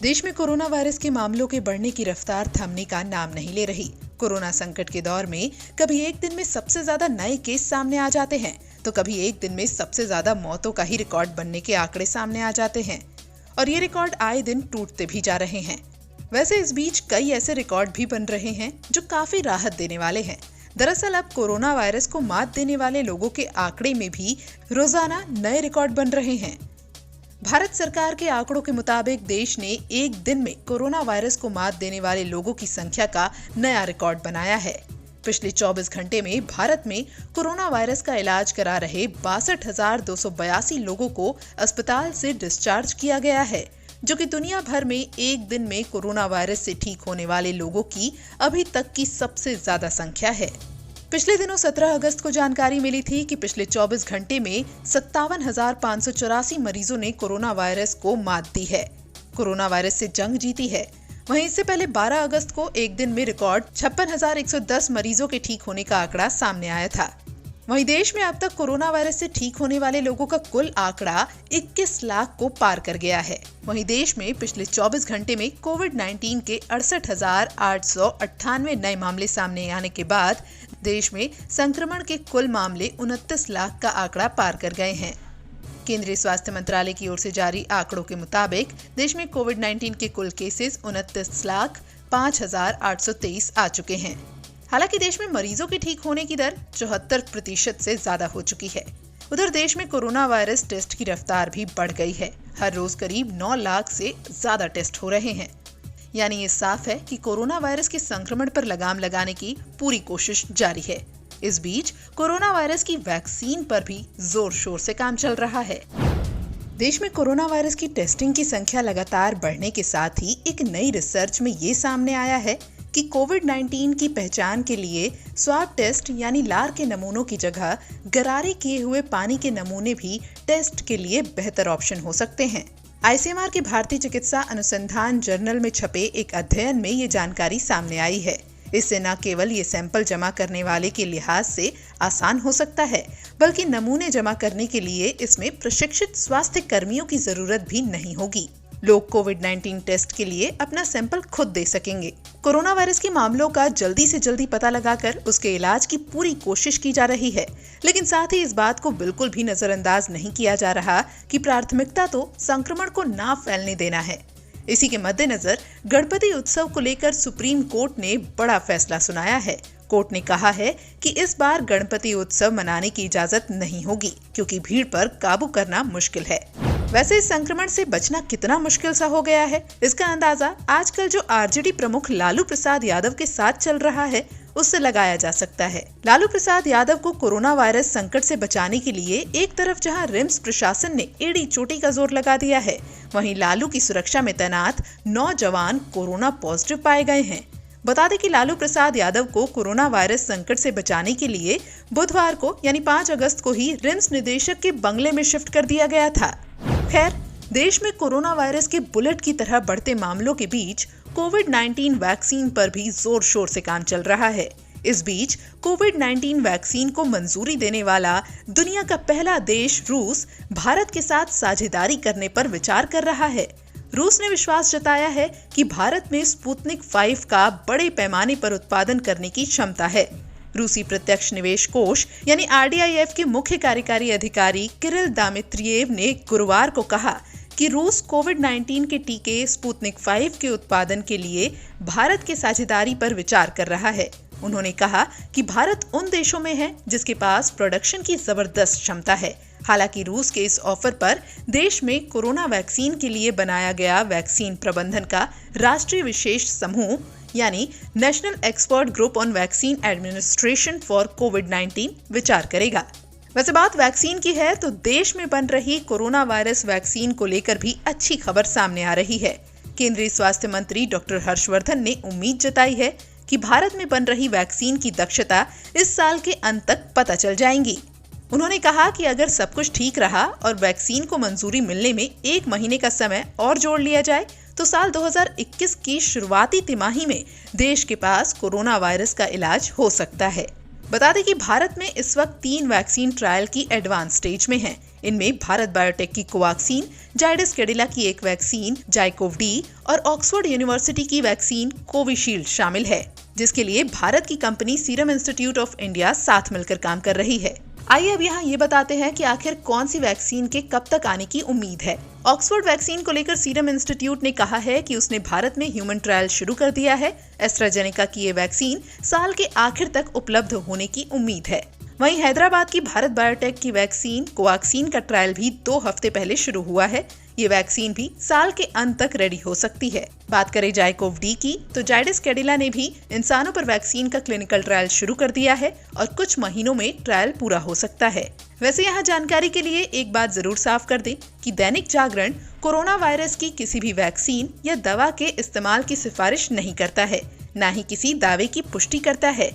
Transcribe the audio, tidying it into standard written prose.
देश में corona virus के मामलों के बढ़ने की रफ्तार थमने का नाम नहीं ले रही। कोरोना संकट के दौर में कभी एक दिन में सबसे ज्यादा नए केस सामने आ जाते हैं, तो कभी एक दिन में सबसे ज्यादा मौतों का ही रिकॉर्ड बनने के आंकड़े सामने आ जाते हैं और ये रिकॉर्ड आए दिन टूटते भी जा रहे हैं। वैसे इस बीच कई ऐसे रिकॉर्ड भी बन रहे हैं जो काफी राहत देने वाले हैं। दरअसल अब कोरोना वायरस को मात देने वाले लोगों के आंकड़े में भी रोजाना नए रिकॉर्ड बन रहे हैं। भारत सरकार के आंकड़ों के मुताबिक देश ने एक दिन में कोरोना वायरस को मात देने वाले लोगों की संख्या का नया रिकॉर्ड बनाया है। पिछले 24 घंटे में भारत में कोरोना वायरस का इलाज करा रहे 62,282 लोगों को अस्पताल से डिस्चार्ज किया गया है, जो कि दुनिया भर में एक दिन में कोरोना वायरस से ठीक होने वाले लोगों की अभी तक की सबसे ज्यादा संख्या है। पिछले दिनों 17 अगस्त को जानकारी मिली थी कि पिछले 24 घंटे में 57,584 मरीजों ने कोरोना वायरस को मात दी है, कोरोना वायरस से जंग जीती है। वहीं इससे पहले 12 अगस्त को एक दिन में रिकॉर्ड 56,110 मरीजों के ठीक होने का आंकड़ा सामने आया था। वहीं देश में अब तक कोरोना वायरस से ठीक होने वाले लोगों का कुल आंकड़ा 21 लाख को पार कर गया है। वहीं देश में पिछले 24 घंटे में कोविड-19 के 68,898 नए मामले सामने आने के बाद देश में संक्रमण के कुल मामले 29 लाख का आंकड़ा पार कर गए हैं। केंद्रीय स्वास्थ्य मंत्रालय की ओर से जारी आंकड़ों के मुताबिक देश में कोविड-19 के कुल केसेस 29,05,823 आ चुके हैं। हालांकि देश में मरीजों के ठीक होने की दर 74% से ज्यादा हो चुकी है। उधर देश में कोरोना वायरस टेस्ट की रफ्तार भी बढ़ गई है। हर रोज करीब 9 लाख से ज्यादा टेस्ट हो रहे हैं। यानी ये साफ है कि कोरोना वायरस के संक्रमण पर लगाम लगाने की पूरी कोशिश जारी है। इस बीच कोरोना वायरस की वैक्सीन पर भी जोर शोर से काम चल रहा है। देश में कोरोना वायरस की टेस्टिंग की संख्या लगातार बढ़ने के साथ ही एक नई रिसर्च में ये सामने आया है कि कोविड-19 की पहचान के लिए स्वाब टेस्ट यानी लार के नमूनों की जगह गरारे किए हुए पानी के नमूने भी टेस्ट के लिए बेहतर ऑप्शन हो सकते हैं। आईसीएमआर के भारतीय चिकित्सा अनुसंधान जर्नल में छपे एक अध्ययन में ये जानकारी सामने आई है। इससे न केवल ये सैंपल जमा करने वाले के लिहाज से आसान हो सकता है, बल्कि नमूने जमा करने के लिए इसमें प्रशिक्षित स्वास्थ्य कर्मियों की जरूरत भी नहीं होगी। लोग कोविड-19 टेस्ट के लिए अपना सैंपल खुद दे सकेंगे। कोरोना वायरस के मामलों का जल्दी से जल्दी पता लगाकर उसके इलाज की पूरी कोशिश की जा रही है, लेकिन साथ ही इस बात को बिल्कुल भी नजरअंदाज नहीं किया जा रहा कि प्राथमिकता तो संक्रमण को ना फैलने देना है। इसी के मद्देनजर गणपति उत्सव को लेकर सुप्रीम कोर्ट ने बड़ा फैसला सुनाया है। कोर्ट ने कहा है कि इस बार गणपति उत्सव मनाने की इजाजत नहीं होगी, क्योंकि भीड़ पर काबू करना मुश्किल है। वैसे इस संक्रमण से बचना कितना मुश्किल सा हो गया है, इसका अंदाजा आजकल जो आरजेडी प्रमुख लालू प्रसाद यादव के साथ चल रहा है उससे लगाया जा सकता है। लालू प्रसाद यादव को कोरोना वायरस संकट से बचाने के लिए एक तरफ जहां रिम्स प्रशासन ने एड़ी चोटी का जोर लगा दिया है, वहीं लालू की सुरक्षा में तैनात 9 जवान कोरोना पॉजिटिव पाए गए हैं। बता दें कि लालू प्रसाद यादव को कोरोना वायरस संकट से बचाने के लिए बुधवार को यानी 5 अगस्त को ही रिम्स निदेशक के बंगले में शिफ्ट कर दिया गया था। खैर, देश में कोरोना वायरस के बुलेट की तरह बढ़ते मामलों के बीच कोविड-19 वैक्सीन पर भी जोर शोर से काम चल रहा है। इस बीच कोविड-19 वैक्सीन को मंजूरी देने वाला दुनिया का पहला देश रूस भारत के साथ साझेदारी करने पर विचार कर रहा है। रूस ने विश्वास जताया है कि भारत में स्पुतनिक 5 का बड़े पैमाने पर उत्पादन करने की क्षमता है। रूसी प्रत्यक्ष निवेश कोष यानी RDIF के मुख्य कार्यकारी अधिकारी किरिल दामित्रियेव ने गुरुवार को कहा कि रूस कोविड-19 के टीके स्पुतनिक 5 के उत्पादन के लिए भारत के साझेदारी पर विचार कर रहा है। उन्होंने कहा कि भारत उन देशों में है जिसके पास प्रोडक्शन की जबरदस्त क्षमता है। हालांकि रूस के इस ऑफर पर देश में कोरोना वैक्सीन के लिए बनाया गया वैक्सीन प्रबंधन का राष्ट्रीय विशेष समूह यानी national expert group on vaccine administration for कोविड-19 विचार करेगा। वैसे बात वैक्सीन की है तो देश में बन रही कोरोना वायरस वैक्सीन को लेकर भी अच्छी खबर सामने आ रही है। केंद्रीय स्वास्थ्य मंत्री डॉक्टर हर्षवर्धन ने उम्मीद जताई है कि भारत में बन रही वैक्सीन की दक्षता इस साल के अंत तक पता चल जाएंगी। उन्होंने कहा कि अगर सब कुछ ठीक रहा और वैक्सीन को मंजूरी मिलने में 1 महीने का समय और जोड़ लिया जाए तो साल 2021 की शुरुआती तिमाही में देश के पास कोरोना वायरस का इलाज हो सकता है। बता दें कि भारत में इस वक्त 3 वैक्सीन ट्रायल की एडवांस स्टेज में हैं। इनमें भारत बायोटेक की कोवैक्सीन, जायडस कैडिला की एक वैक्सीन जाइकोव डी और ऑक्सफोर्ड यूनिवर्सिटी की वैक्सीन कोविशील्ड शामिल है, जिसके लिए भारत की company serum institute of India साथ मिलकर काम कर रही है। आइए अब यहाँ ये बताते हैं कि आखिर कौन सी वैक्सीन के कब तक आने की उम्मीद है। ऑक्सफोर्ड वैक्सीन को लेकर सीरम इंस्टीट्यूट ने कहा है कि उसने भारत में ह्यूमन ट्रायल शुरू कर दिया है। एस्ट्राजेनेका की ये वैक्सीन साल के आखिर तक उपलब्ध होने की उम्मीद है। वहीं हैदराबाद की भारत बायोटेक की वैक्सीन कोवैक्सीन का ट्रायल भी 2 हफ्ते पहले शुरू हुआ है। ये वैक्सीन भी साल के अंत तक रेडी हो सकती है। बात करें जाइकोव डी की, तो जायडस कैडिला ने भी इंसानों पर वैक्सीन का क्लिनिकल ट्रायल शुरू कर दिया है और कुछ महीनों में ट्रायल पूरा हो सकता है। वैसे यहाँ जानकारी के लिए एक बात जरूर साफ कर दें कि दैनिक जागरण कोरोना वायरस की किसी भी वैक्सीन या दवा के इस्तेमाल की सिफारिश नहीं करता है, न ही किसी दावे की पुष्टि करता है।